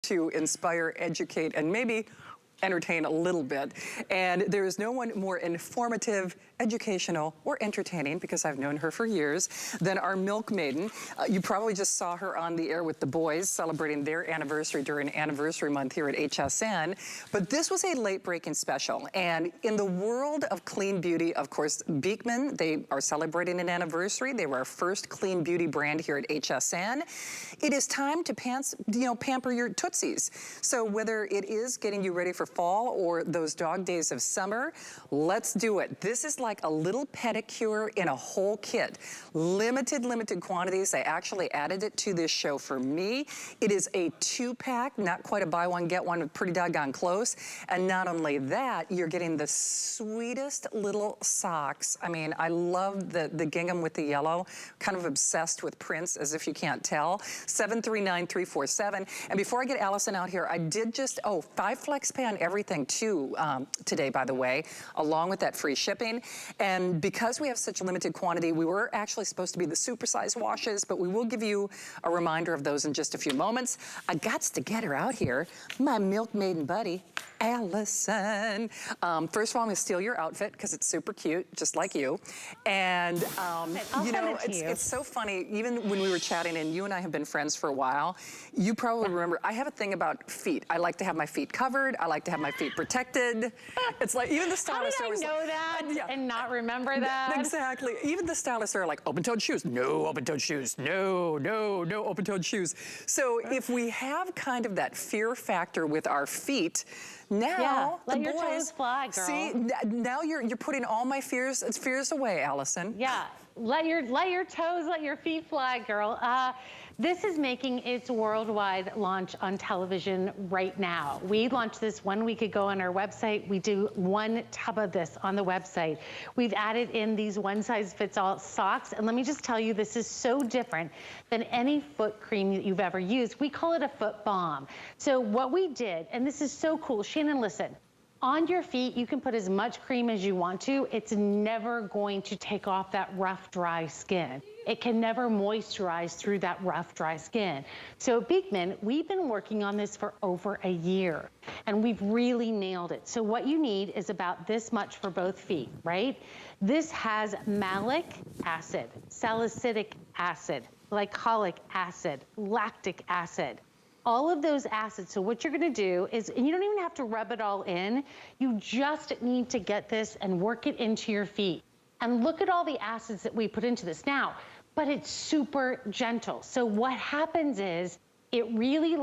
to inspire, educate, and maybe entertain a little bit. And there is no one more informative, educational, or entertaining, because I've known her for years, than our Milk Maiden. You probably just saw her on the air with the boys celebrating their anniversary during Anniversary Month here at HSN. But this was a late-breaking special. And in the world of clean beauty, of course, Beekman, they are celebrating an anniversary. They were our first clean beauty brand here at HSN. It is time to pamper your Tootsies. So whether it is getting you ready for fall or those dog days of summer, let's do it. This is like a little pedicure in a whole kit. Limited quantities. I actually added it to this show for me. It is a 2-pack, not quite a buy one, get one, pretty doggone close. And not only that, you're getting the sweetest little socks. I mean, I love the gingham with the yellow. Kind of obsessed with prints, as if you can't tell. 739347. And before I get Allison out here, I did just, 5 flex pay on everything too today, by the way, along with that free shipping. And because we have such a limited quantity, we were actually supposed to be the supersize washes, but we will give you a reminder of those in just a few moments. I gots to get her out here, my Milk Maiden buddy, Allison. First of all, I'm gonna steal your outfit because it's super cute, just like you. And you know, it's so funny, even when we were chatting, and you and I have been friends for a while, you probably remember, I have a thing about feet. I like to have my feet covered. I like to have my feet protected. It's like, even the stylists How did I know that and not remember that? Exactly. Even the stylists are like, open-toed shoes. No open-toed shoes. No open-toed shoes. So if we have kind of that fear factor with our feet, now let the your boys, toes fly, girl. See, now you're putting all my fears away, Allison. Yeah, let your toes, let your feet fly, girl. This is making its worldwide launch on television right now. We launched this 1 week ago on our website. We do 1 tub of this on the website. We've added in these one-size-fits-all socks. And let me just tell you, this is so different than any foot cream that you've ever used. We call it a foot balm. So what we did, and this is so cool, Shannon, listen. On your feet, you can put as much cream as you want to. It's never going to take off that rough, dry skin. It can never moisturize through that rough, dry skin. So at Beekman, we've been working on this for over a year, and we've really nailed it. So what you need is about this much for both feet, right? This has malic acid, salicylic acid, glycolic acid, lactic acid. All of those acids. So what you're gonna do is, and you don't even have to rub it all in, you just need to get this and work it into your feet. And look at all the acids that we put into this now, but it's super gentle. So what happens is, it really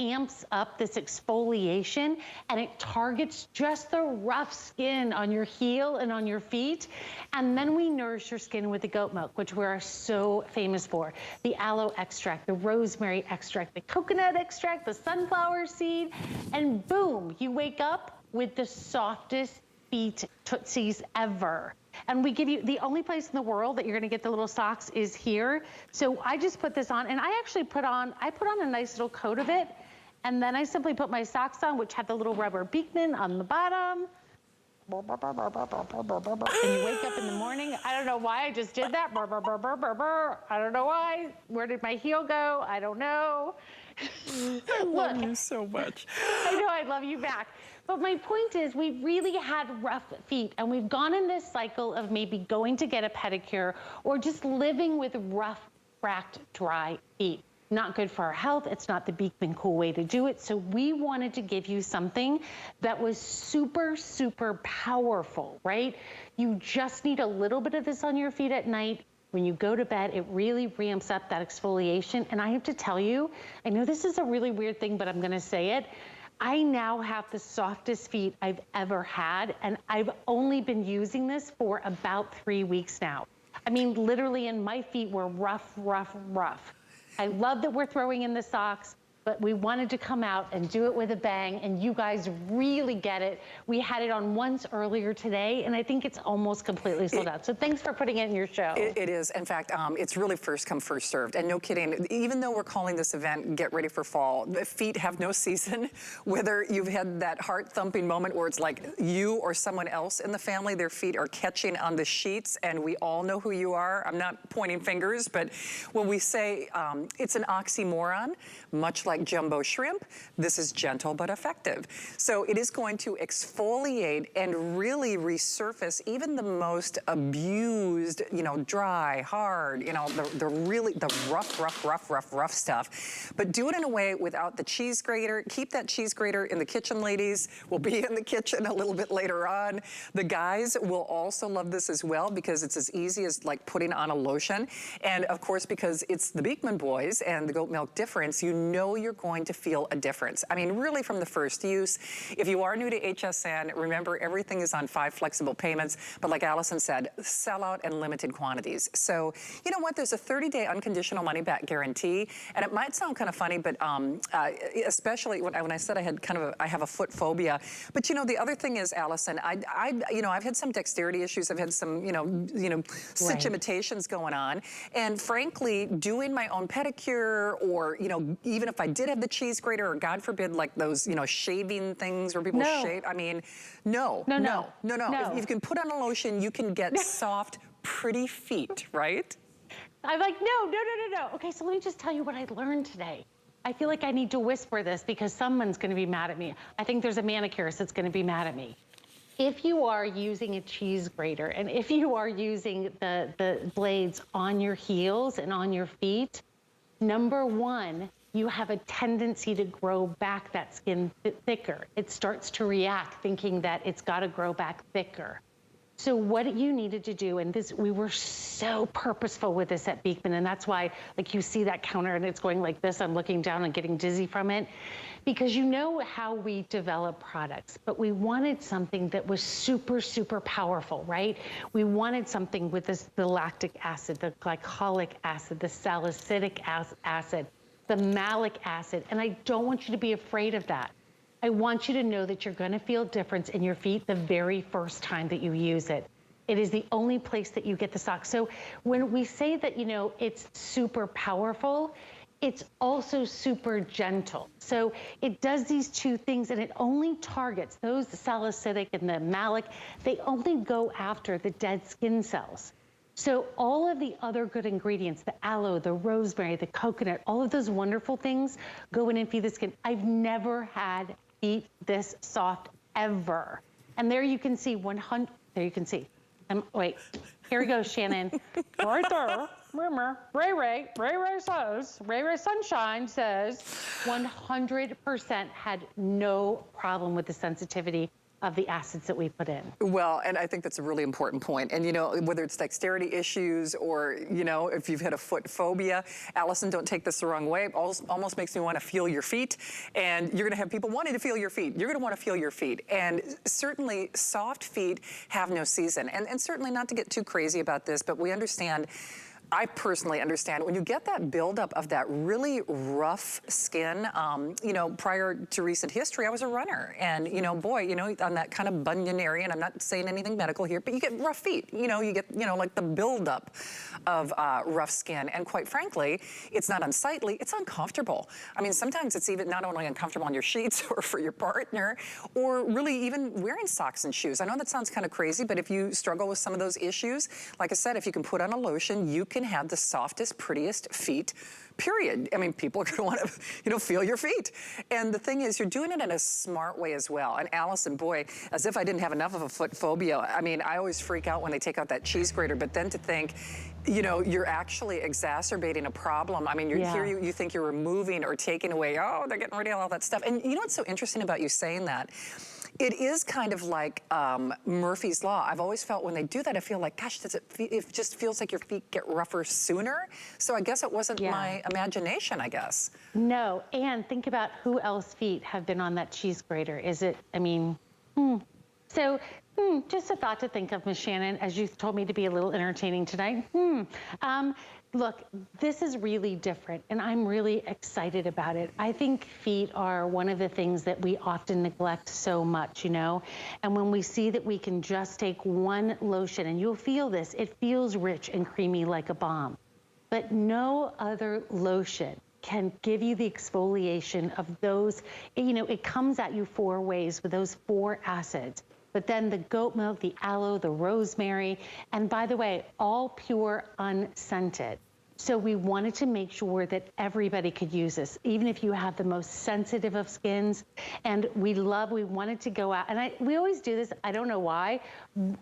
amps up this exfoliation, and it targets just the rough skin on your heel and on your feet. And then we nourish your skin with the goat milk, which we are so famous for. The aloe extract, the rosemary extract, the coconut extract, the sunflower seed, and boom, you wake up with the softest feet Tootsies ever. And we give you, the only place in the world that you're gonna get the little socks is here. So I just put this on, and I actually put on a nice little coat of it, and then I simply put my socks on, which have the little rubber Beekman on the bottom. And you wake up in the morning, I don't know why I just did that. I don't know why. Where did my heel go? I don't know. I love you so much. I know, I love you back. But my point is, we've really had rough feet, and we've gone in this cycle of maybe going to get a pedicure or just living with rough, cracked, dry feet. Not good for our health. It's not the Beekman cool way to do it. So we wanted to give you something that was super, super powerful, right? You just need a little bit of this on your feet at night. When you go to bed, it really ramps up that exfoliation. And I have to tell you, I know this is a really weird thing, but I'm gonna say it. I now have the softest feet I've ever had, and I've only been using this for about 3 weeks now. I mean, literally, and my feet were rough, rough, rough. I love that we're throwing in the socks, but we wanted to come out and do it with a bang, and you guys really get it. We had it on once earlier today, and I think it's almost completely sold out. So thanks for putting it in your show. It is. In fact, it's really first come, first served. And no kidding, even though we're calling this event Get Ready for Fall, the feet have no season. Whether you've had that heart-thumping moment where it's like you or someone else in the family, their feet are catching on the sheets, and we all know who you are. I'm not pointing fingers, but when we say it's an oxymoron, much like like jumbo shrimp, this is gentle but effective. So it is going to exfoliate and really resurface even the most abused, you know, dry, hard, you know, the really, the rough stuff. But do it in a way without the cheese grater. Keep that cheese grater in the kitchen, ladies. We'll be in the kitchen a little bit later on. The guys will also love this as well because it's as easy as like putting on a lotion. And of course, because it's the Beekman boys and the goat milk difference, you know you're going to feel a difference. I mean, really from the first use. If you are new to HSN, remember everything is on 5 flexible payments, but like Allison said, sell out and limited quantities. So you know what, there's a 30-day unconditional money back guarantee, and it might sound kind of funny, but especially when I said I had I have a foot phobia. But you know, the other thing is, Allison, you know, I've had some dexterity issues. I've had some, you know, stitch imitations going on. And frankly, doing my own pedicure, or, you know, even if I did have the cheese grater, or God forbid, like those, you know, shaving things where people shave. I mean, no. If you can put on a lotion, you can get soft, pretty feet, right? I'm like, no. Okay, so let me just tell you what I learned today. I feel like I need to whisper this because someone's gonna be mad at me. I think there's a manicurist that's gonna be mad at me. If you are using a cheese grater, and if you are using the blades on your heels and on your feet, number one, you have a tendency to grow back that skin thicker. It starts to react thinking that it's gotta grow back thicker. So what you needed to do, and this, we were so purposeful with this at Beekman, and that's why, like, you see that counter and it's going like this, I'm looking down and getting dizzy from it, because you know how we develop products, but we wanted something that was super, super powerful, right? We wanted something with the lactic acid, the glycolic acid, the salicylic acid, the malic acid, and I don't want you to be afraid of that. I want you to know that you're gonna feel difference in your feet the very first time that you use it. It is the only place that you get the sock. So when we say that, you know, it's super powerful, it's also super gentle. So it does these two things, and it only targets those salicylic and the malic. They only go after the dead skin cells. So all of the other good ingredients, the aloe, the rosemary, the coconut, all of those wonderful things go in and feed the skin. I've never had feet this soft ever. And there you can see 100, there you can see. Wait, here we go, Shannon. Right there, remember, Ray says, Ray Sunshine says 100% had no problem with the sensitivity of the acids that we put in. Well, and I think that's a really important point. And you know, whether it's dexterity issues or, you know, if you've had a foot phobia, Allison, don't take this the wrong way. It almost makes me want to feel your feet. And you're gonna have people wanting to feel your feet. You're gonna want to feel your feet. And certainly soft feet have no season. And certainly not to get too crazy about this, but we understand, I personally understand, when you get that buildup of that really rough skin, you know, prior to recent history, I was a runner. And, you know, boy, you know, on that kind of bunion area, and I'm not saying anything medical here, but you get rough feet. You know, you get, you know, like the buildup of rough skin. And quite frankly, it's not unsightly, it's uncomfortable. I mean, sometimes it's even not only uncomfortable on your sheets or for your partner, or really even wearing socks and shoes. I know that sounds kind of crazy, but if you struggle with some of those issues, like I said, if you can put on a lotion, you can have the softest, prettiest feet, period. I mean, people are gonna wanna, you know, feel your feet. And the thing is, you're doing it in a smart way as well. And Allison, boy, as if I didn't have enough of a foot phobia. I mean, I always freak out when they take out that cheese grater, but then to think, you know, you're actually exacerbating a problem. I mean, here you think you're removing or taking away, oh, they're getting rid of all that stuff. And you know what's so interesting about you saying that? It is kind of like Murphy's Law. I've always felt when they do that, I feel like, gosh, it just feels like your feet get rougher sooner. So I guess it wasn't my imagination, I guess. No, and think about who else feet have been on that cheese grater. Is it, I mean, So, just a thought to think of, Ms. Shannon, as you told me to be a little entertaining tonight. Look, this is really different, and I'm really excited about it. I think feet are one of the things that we often neglect so much, you know? And when we see that we can just take one lotion, and you'll feel this, it feels rich and creamy like a balm. But no other lotion can give you the exfoliation of those, you know, it comes at you 4 ways with those 4 acids. But then the goat milk, the aloe, the rosemary, and by the way, all pure unscented. So we wanted to make sure that everybody could use this, even if you have the most sensitive of skins. And we wanted to go out, and we always do this, I don't know why.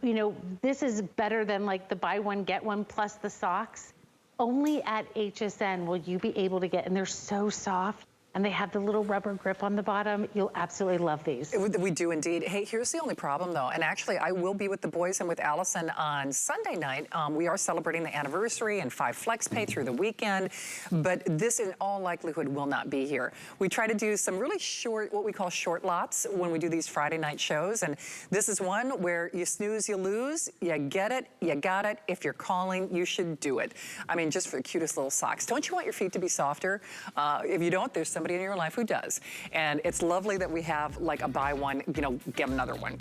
You know, this is better than like the buy one, get one plus the socks. Only at HSN will you be able to get, and they're so soft, and they have the little rubber grip on the bottom. You'll absolutely love these. We do indeed. Hey, here's the only problem though, and actually I will be with the boys and with Allison on Sunday night. We are celebrating the anniversary and 5 flex pay through the weekend, but this in all likelihood will not be here. We try to do some really short, what we call short lots when we do these Friday night shows, and this is one where you snooze, you lose, you get it, you got it. If you're calling, you should do it. I mean, just for the cutest little socks. Don't you want your feet to be softer? If you don't, there's somebody in your life who does. And it's lovely that we have like a buy one, you know, get another one.